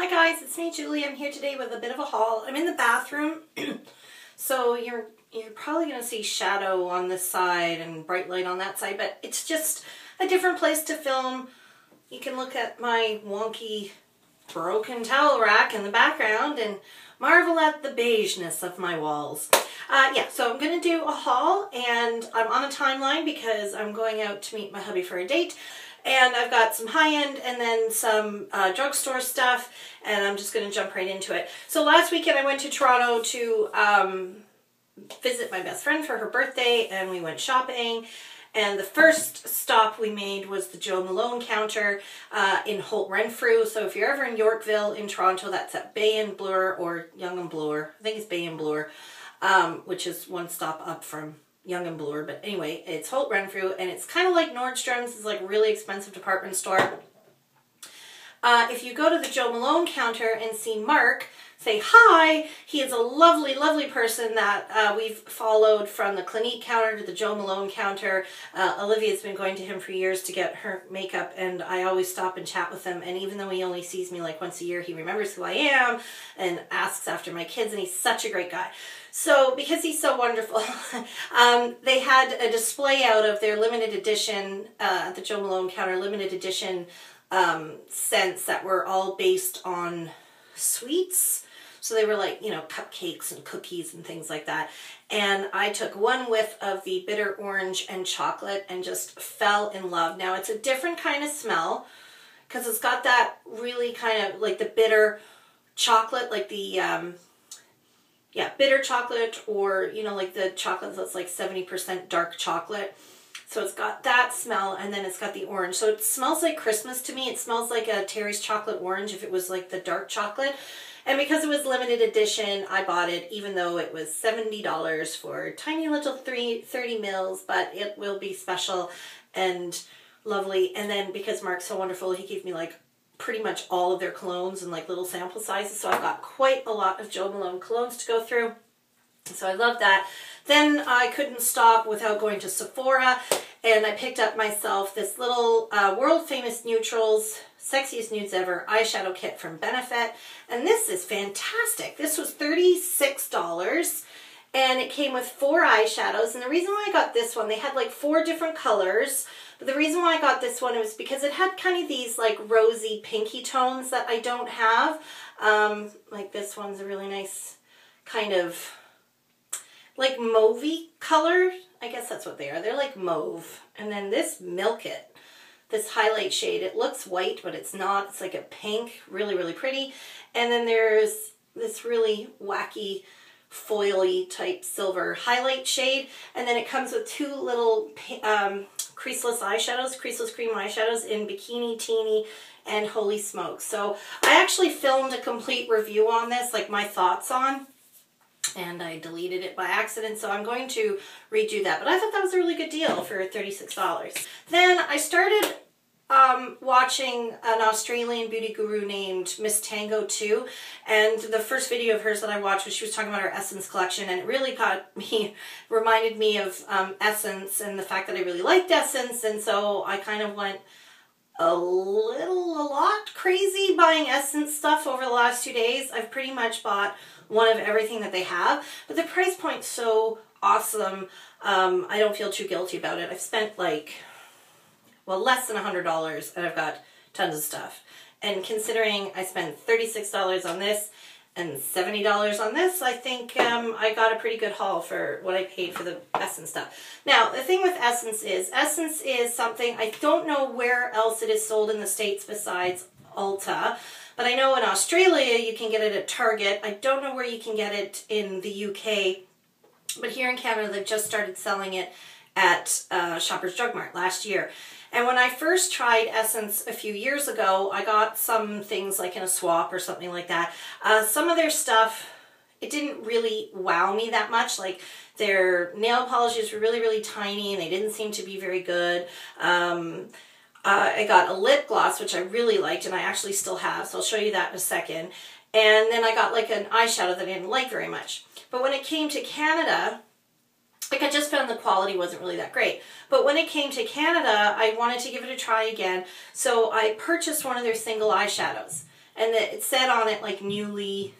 Hi guys, it's me Julie. I'm here today with a bit of a haul. I'm in the bathroom, so you're probably going to see shadow on this side and bright light on that side, but it's just a different place to film. You can look at my wonky broken towel rack in the background and marvel at the beigeness of my walls. So I'm going to do a haul, and I'm on a timeline because I'm going out to meet my hubby for a date. And I've got some high-end and then some drugstore stuff, and I'm just going to jump right into it. So last weekend I went to Toronto to visit my best friend for her birthday, and we went shopping. And the first stop we made was the Joe Malone counter in Holt Renfrew. So if you're ever in Yorkville in Toronto, that's at Bay and Bloor or Yonge and Bloor. I think it's Bay and Bloor, which is one stop up from Yonge and Bloor, but anyway, it's Holt Renfrew, and it's kind of like Nordstrom's. It's like a really expensive department store. If you go to the Joe Malone counter and see Mark, say hi. He is a lovely, lovely person that we've followed from the Clinique counter to the Joe Malone counter. Olivia's been going to him for years to get her makeup, and I always stop and chat with him. And even though he only sees me like once a year, he remembers who I am and asks after my kids, and he's such a great guy. So, because he's so wonderful, they had a display out of their limited edition, at the Joe Malone counter, limited edition scents that were all based on sweets. So they were like, you know, cupcakes and cookies and things like that. And I took one whiff of the bitter orange and chocolate and just fell in love. Now, it's a different kind of smell because it's got that really kind of like the bitter chocolate, like the bitter chocolate, or, you know, like the chocolate that's like 70% dark chocolate. So it's got that smell, and then it's got the orange. So it smells like Christmas to me. It smells like a Terry's chocolate orange if it was like the dark chocolate. And because it was limited edition, I bought it, even though it was $70 for tiny little 30 mils, but it will be special and lovely. And then because Mark's so wonderful, he gave me like pretty much all of their colognes and like little sample sizes. So I've got quite a lot of Joe Malone colognes to go through. So I love that. Then I couldn't stop without going to Sephora, and I picked up myself this little World Famous Neutrals Sexiest Nudes Ever eyeshadow kit from Benefit. And this is fantastic. This was $36, and it came with 4 eyeshadows. And the reason why I got this one, they had like 4 different colors. But the reason why I got this one was because it had kind of these like rosy pinky tones that I don't have. Like this one's a really nice kind of like mauvey color. I guess that's what they are. They're like mauve. And then this Milk It, this highlight shade, it looks white, but it's not. It's like a pink, really, really pretty. And then there's this really wacky foily type silver highlight shade. And then it comes with 2 little creaseless eyeshadows, creaseless cream eyeshadows in Bikini, Teeny, and Holy Smoke. So I actually filmed a complete review on this, like my thoughts on, and I deleted it by accident, so I'm going to redo that. But I thought that was a really good deal for $36. Then I started watching an Australian beauty guru named Miss Tango 2, and the first video of hers that I watched was she was talking about her Essence collection, and it really reminded me of Essence and the fact that I really liked Essence, and so I kind of went a lot crazy buying Essence stuff over the last 2 days. I've pretty much bought one of everything that they have, but the price point's so awesome. I don't feel too guilty about it. I've spent like, well, less than $100, and I've got tons of stuff. And considering I spent $36 on this and $70 on this, I think I got a pretty good haul for what I paid for the Essence stuff. Now, the thing with Essence is something, I don't know where else it is sold in the States besides Ulta, but I know in Australia you can get it at Target. I don't know where you can get it in the UK, but here in Canada they've just started selling it at Shoppers Drug Mart last year. And when I first tried Essence a few years ago, I got some things like in a swap or something like that. Some of their stuff, it didn't really wow me that much. Like their nail polishes were really, really tiny, and they didn't seem to be very good. I got a lip gloss, which I really liked, and I actually still have, so I'll show you that in a second. And then I got like an eyeshadow that I didn't like very much. But when it came to Canada, Like, I just found the quality wasn't really that great. But when it came to Canada, I wanted to give it a try again. So I purchased one of their single eyeshadows. and it said on it like newly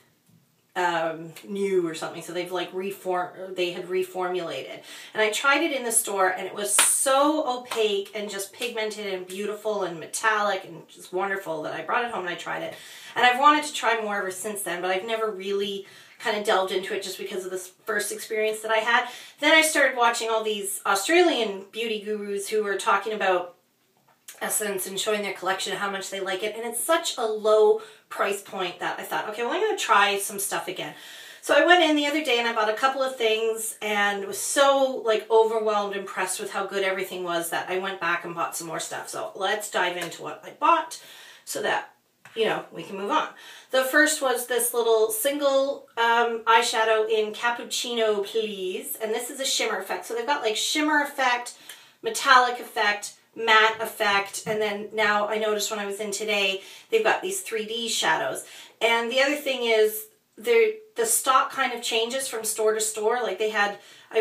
new or something, so they've like they had reformulated. And I tried it in the store, and it was so opaque and just pigmented and beautiful and metallic and just wonderful that I brought it home and I tried it. And I've wanted to try more ever since then, but I've never really kind of delved into it just because of this first experience that I had. Then I started watching all these Australian beauty gurus who were talking about Essence and showing their collection, how much they like it, and it's such a low price point that I thought, okay, well, I'm going to try some stuff again. So I went in the other day and I bought a couple of things and was so like overwhelmed, impressed with how good everything was, that I went back and bought some more stuff. So let's dive into what I bought so that, you know, we can move on. The first was this little single eyeshadow in Cappuccino Please, and this is a shimmer effect. So they've got like shimmer effect, metallic effect, matte effect, and then now I noticed when I was in today, they've got these 3D shadows. And the other thing is, the stock kind of changes from store to store. Like I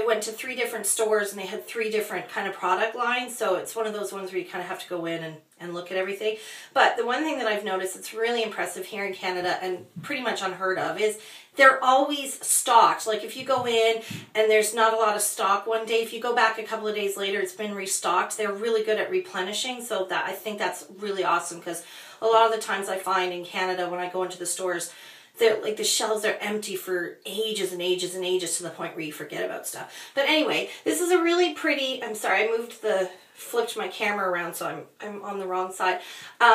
went to 3 different stores and they had 3 different kind of product lines. So it's one of those ones where you kind of have to go in and look at everything. But the one thing that I've noticed that's really impressive here in Canada and pretty much unheard of is they're always stocked. Like if you go in and there's not a lot of stock one day, if you go back a couple of days later, it's been restocked. They're really good at replenishing. So that I think that's really awesome, because a lot of the times I find in Canada when I go into the stores, they're like the shelves are empty for ages and ages and ages, to the point where you forget about stuff. But anyway, this is a really pretty, I'm sorry, I flipped my camera around so I'm on the wrong side.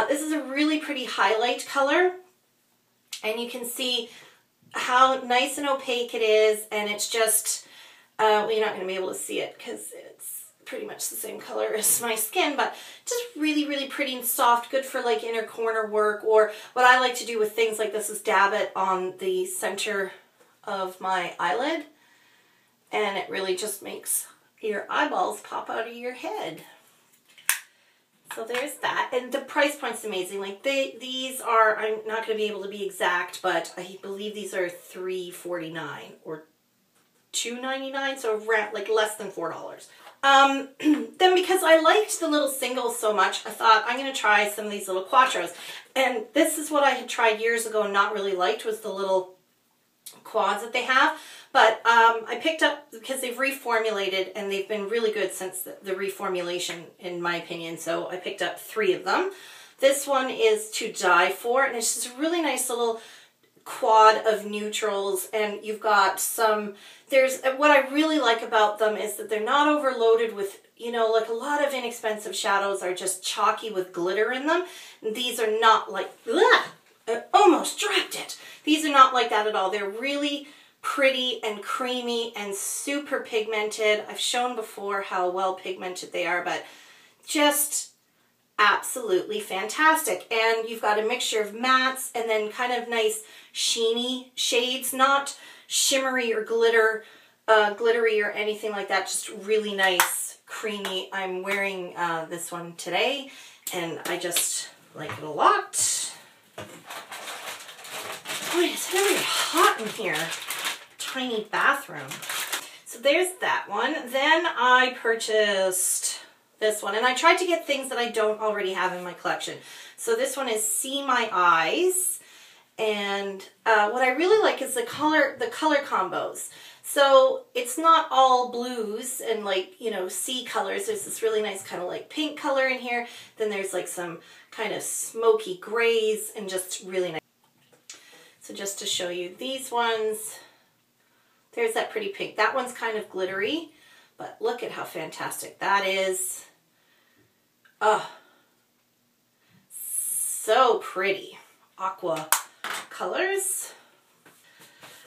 This is a really pretty highlight color, and you can see how nice and opaque it is, and it's just, well, you're not going to be able to see it because it's pretty much the same color as my skin, but just really, really pretty and soft, good for like inner corner work. Or what I like to do with things like this is dab it on the center of my eyelid, and it really just makes your eyeballs pop out of your head. So there's that, and the price point's amazing. Like these are, I'm not going to be able to be exact, but I believe these are $3.49 or $2.99, so around like less than $4. Then because I liked the little singles so much, I thought I'm going to try some of these little quattros. And this is what I had tried years ago and not really liked, was the little quads that they have. But I picked up, because they've reformulated and they've been really good since the reformulation, in my opinion. So I picked up 3 of them. This one is To Die For, and it's just a really nice little quad of neutrals, and you've got some, what I really like about them is that they're not overloaded with, you know, like a lot of inexpensive shadows are just chalky with glitter in them. These are not like, ugh, I almost dropped it. These are not like that at all. They're really pretty and creamy and super pigmented. I've shown before how well pigmented they are, but just absolutely fantastic. And you've got a mixture of mattes and then kind of nice sheeny shades, not shimmery or glittery or anything like that, just really nice, creamy. I'm wearing this one today, and I just like it a lot. Boy, it's really hot in here. Tiny bathroom. So there's that one. Then I purchased this one, and I tried to get things that I don't already have in my collection. So this one is See My Eyes, and what I really like is the color combos. So it's not all blues and like, you know, sea colors. There's this really nice kind of like pink color in here. Then there's like some kind of smoky grays and just really nice. So just to show you these ones, there's that pretty pink. That one's kind of glittery, but look at how fantastic that is. Oh, so pretty. Aqua colors.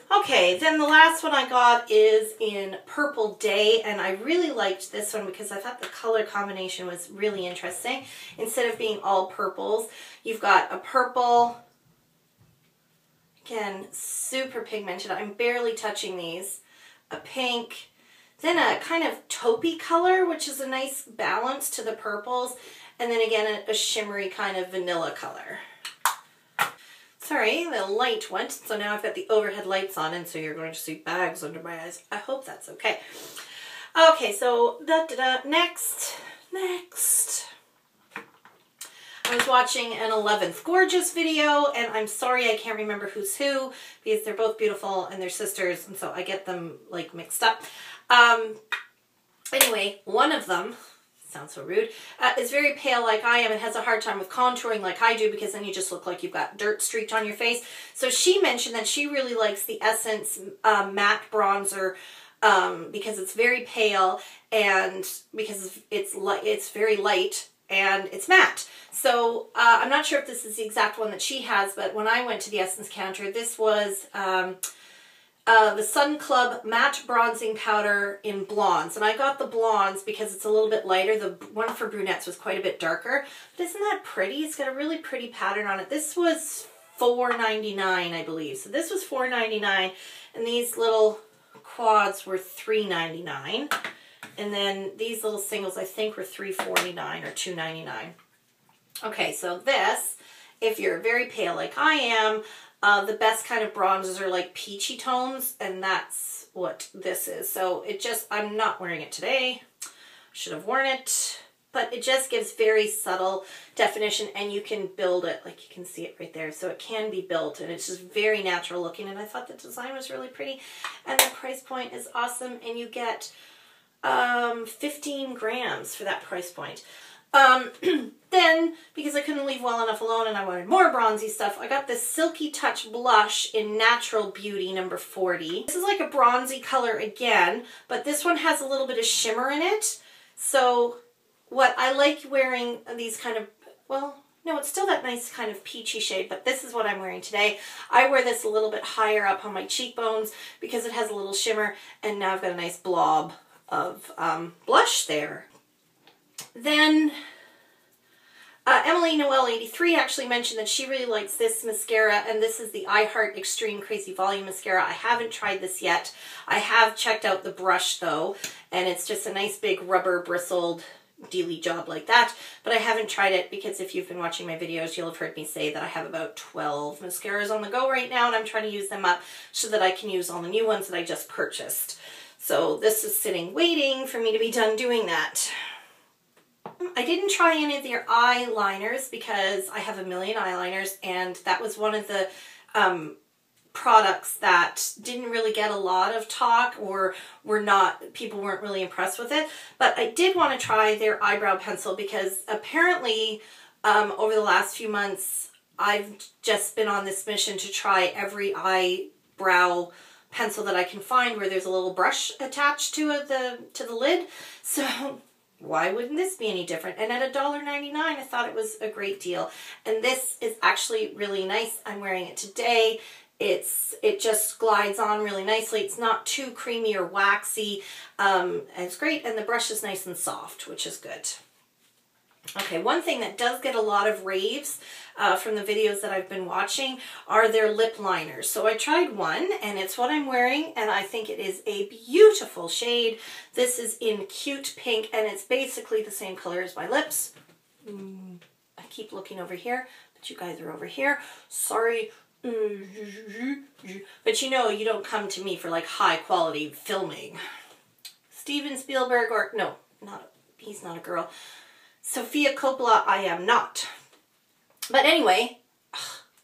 Okay, then the last one I got is in Purple Day, and I really liked this one because I thought the color combination was really interesting. Instead of being all purples, you've got a purple, again, super pigmented. I'm barely touching these. A pink, then a kind of taupey color, which is a nice balance to the purples, and then again a shimmery kind of vanilla color. Sorry, the light went, so now I've got the overhead lights on, and so you're going to see bags under my eyes. I hope that's okay. Okay, so next. I was watching an 11th Gorgeous video, and I'm sorry I can't remember who's who, because they're both beautiful and they're sisters, and so I get them like mixed up. Anyway, one of them, sounds so rude, is very pale like I am and has a hard time with contouring like I do, because then you just look like you've got dirt streaked on your face. So she mentioned that she really likes the Essence matte bronzer because it's very pale and because it's very light and it's matte. So I'm not sure if this is the exact one that she has, but when I went to the Essence counter, this was the Sun Club Matte Bronzing Powder in Blondes. And I got the blondes because it's a little bit lighter. The one for brunettes was quite a bit darker. But isn't that pretty? It's got a really pretty pattern on it. This was $4.99, I believe. So this was $4.99, and these little quads were $3.99. And then these little singles, I think, were $3.49 or $2.99. Okay, so this, if you're very pale like I am, the best kind of bronzes are like peachy tones, and that's what this is. So it just, I'm not wearing it today. Should have worn it, but it just gives very subtle definition, and you can build it, like you can see it right there. So it can be built, and it's just very natural looking, and I thought the design was really pretty, and the price point is awesome, and you get 15 grams for that price point. Then, because I couldn't leave well enough alone and I wanted more bronzy stuff, I got this Silky Touch blush in Natural Beauty number 40. This is like a bronzy color again, but this one has a little bit of shimmer in it. So what I like wearing these kind of, well, no, it's still that nice kind of peachy shade, but this is what I'm wearing today. I wear this a little bit higher up on my cheekbones because it has a little shimmer, and now I've got a nice blob of blush there. Then Emily Noel 83 actually mentioned that she really likes this mascara, and this is the I Heart Extreme Crazy Volume Mascara. I haven't tried this yet. I have checked out the brush though, and it's just a nice big rubber bristled dealy job like that, but I haven't tried it because if you've been watching my videos, you'll have heard me say that I have about 12 mascaras on the go right now, and I'm trying to use them up so that I can use all the new ones that I just purchased. So this is sitting waiting for me to be done doing that. I didn't try any of their eyeliners because I have a million eyeliners, and that was one of the products that didn't really get a lot of talk, or people weren't really impressed with it. But I did want to try their eyebrow pencil because apparently over the last few months I've just been on this mission to try every eyebrow pencil that I can find where there's a little brush attached to the lid. So why wouldn't this be any different? And at $1.99, I thought it was a great deal. And this is actually really nice. I'm wearing it today. It just glides on really nicely. It's not too creamy or waxy. And it's great. And the brush is nice and soft, which is good. Okay, one thing that does get a lot of raves from the videos that I've been watching are their lip liners. So I tried one, and it's what I'm wearing, and I think it is a beautiful shade. This is in Cute Pink, and it's basically the same color as my lips. I keep looking over here, but you guys are over here. Sorry. But you know, you don't come to me for like high quality filming. Steven Spielberg, or no, he's not a girl. Sofia Coppola, I am not. But anyway,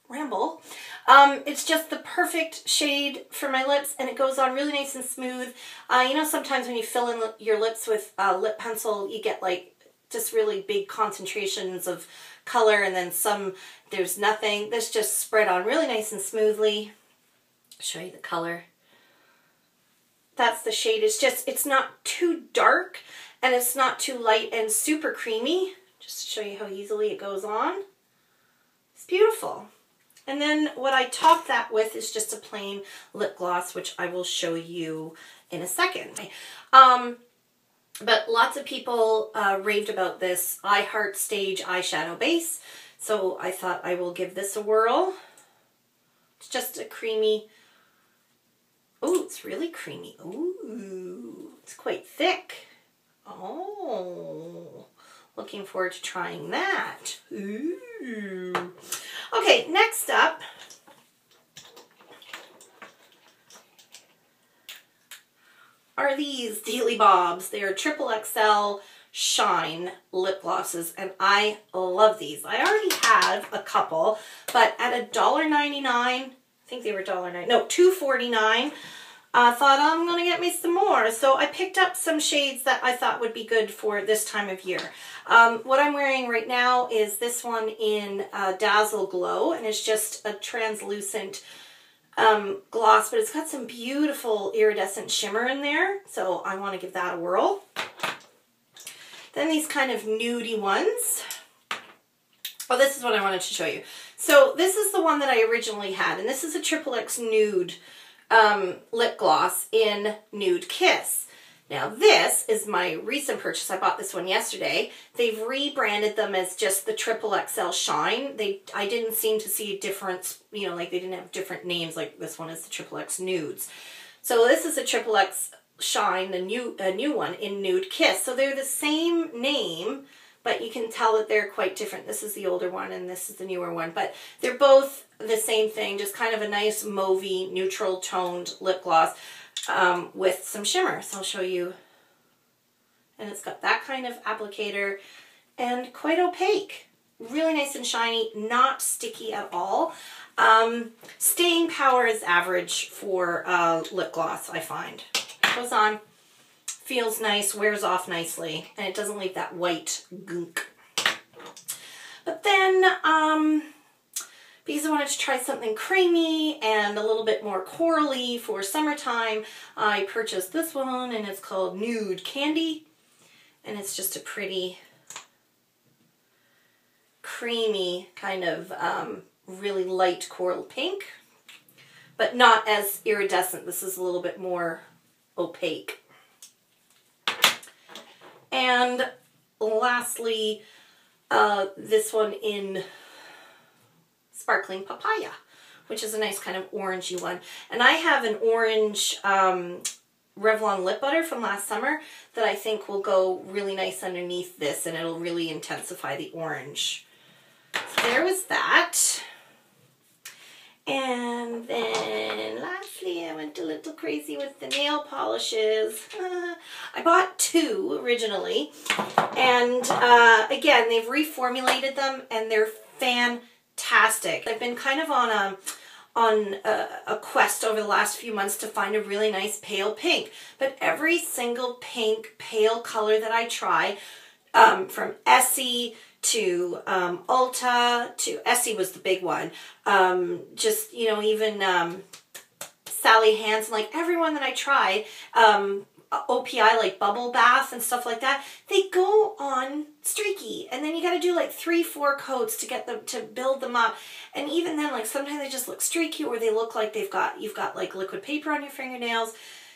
ramble. It's just the perfect shade for my lips, and it goes on really nice and smooth. You know, sometimes when you fill in your lips with lip pencil, you get like just really big concentrations of color, and then there's nothing. This just spread on really nice and smoothly. I'll show you the color. That's the shade. It's not too dark, and it's not too light and super creamy. Just to show you how easily it goes on. It's beautiful. And then what I top that with is just a plain lip gloss, which I will show you in a second. But lots of people raved about this I Heart Stage eyeshadow base. So I thought I will give this a whirl. It's just a creamy, oh, it's really creamy. Ooh, it's quite thick. Oh, looking forward to trying that. Ooh. Okay, next up are these Dealy Bobs. They are triple XL Shine lip glosses, and I love these. I already have a couple, but at $1.99, I think they were $1.99, no, $2.49, I thought I'm going to get me some more. So I picked up some shades that I thought would be good for this time of year. What I'm wearing right now is this one in Dazzle Glow, and it's just a translucent gloss, but it's got some beautiful iridescent shimmer in there, so I want to give that a whirl. Then these kind of nudie ones. Oh, this is what I wanted to show you. So this is the one that I originally had, and this is a XXX Nude lip gloss in Nude Kiss. Now this is my recent purchase. I bought this one yesterday. They've rebranded them as just the XXL Shine. I didn't seem to see a difference, you know, like they didn't have different names like this one is the XXX Nudes. So this is a XXX Shine, the new one in Nude Kiss. So they're the same name, but you can tell that they're quite different. This is the older one and this is the newer one, but they're both the same thing, just kind of a nice mauvey, neutral toned lip gloss with some shimmer. So I'll show you. And it's got that kind of applicator and quite opaque. Really nice and shiny, not sticky at all. Staying power is average for lip gloss, I find. Goes on, feels nice, wears off nicely, and it doesn't leave that white gunk. But then, because I wanted to try something creamy and a little bit more corally for summertime, I purchased this one, and it's called Nude Candy, and it's just a pretty creamy kind of really light coral pink, but not as iridescent. This is a little bit more opaque. And lastly, this one in Sparkling Papaya, which is a nice kind of orangey one. And I have an orange Revlon lip butter from last summer that I think will go really nice underneath this, and it'll really intensify the orange. So there was that. And then lastly, I went a little crazy with the nail polishes. I bought two originally, and again, they've reformulated them and they're fantastic. I've been kind of on a quest over the last few months to find a really nice pale pink, but every single pink pale color that I try, from Essie to Ulta, to Essie was the big one, just, you know, even Sally Hansen, like everyone that I tried, OPI like Bubble Bath and stuff like that, they go on streaky, and then you got to do like 3-4 coats to get them, to build them up, and even then, like sometimes they just look streaky, or they look like you've got like liquid paper on your fingernails.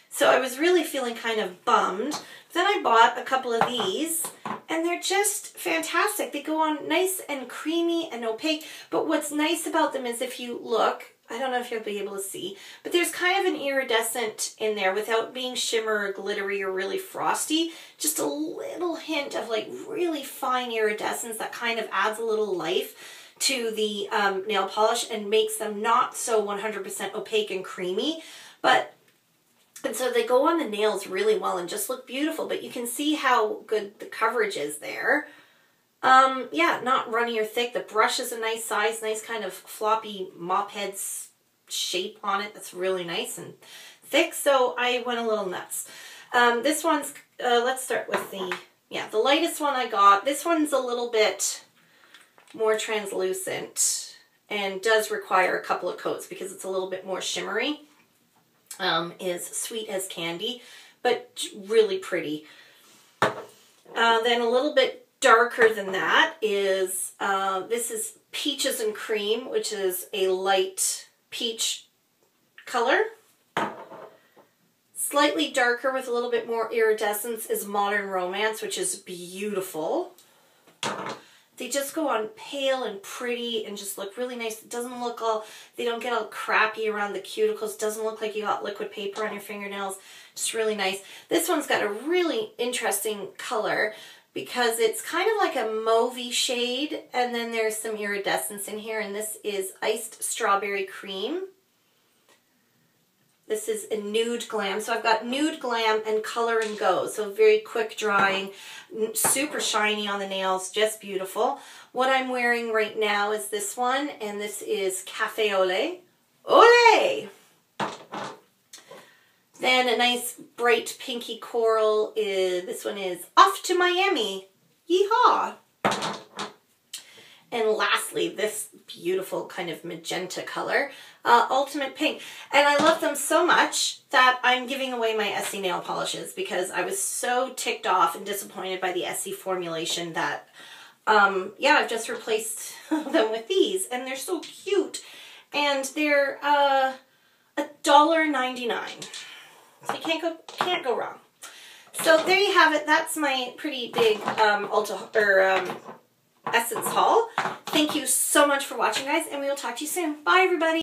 So I was really feeling kind of bummed. Then I bought a couple of these, and they're just fantastic. They go on nice and creamy and opaque, but what's nice about them is if you look, I don't know if you'll be able to see, but there's kind of an iridescent in there without being shimmer or glittery or really frosty. Just a little hint of like really fine iridescence that kind of adds a little life to the nail polish and makes them not so 100% opaque and creamy, and so they go on the nails really well and just look beautiful, but you can see how good the coverage is there. Yeah, not runny or thick. The brush is a nice size, nice kind of floppy mop head shape on it. That's really nice and thick, so I went a little nuts. This one's, let's start with the lightest one I got. This one's a little bit more translucent and does require a couple of coats because it's a little bit more shimmery. Is Sweet as Candy, but really pretty. Then a little bit darker than that is, this is Peaches and Cream, which is a light peach color. Slightly darker with a little bit more iridescence is Modern Romance, which is beautiful. They just go on pale and pretty and just look really nice. It doesn't look all, they don't get all crappy around the cuticles. It doesn't look like you got liquid paper on your fingernails. Just really nice. This one's got a really interesting color because it's kind of like a mauvey shade, and then there's some iridescence in here, and this is Iced Strawberry Cream. This is a nude glam. So I've got nude glam and color and go. So very quick drying, super shiny on the nails, just beautiful. What I'm wearing right now is this one, and this is Cafe Ole. Ole! Then a nice bright pinky coral is, this one is Off to Miami. Yeehaw! And lastly, this beautiful kind of magenta color, Ultimate Pink. And I love them so much that I'm giving away my Essie nail polishes because I was so ticked off and disappointed by the Essie formulation that, yeah, I've just replaced them with these. And they're so cute. And they're $1.99. So you can't go wrong. So there you have it. That's my pretty big Essence haul. Thank you so much for watching, guys, and we will talk to you soon. Bye, everybody.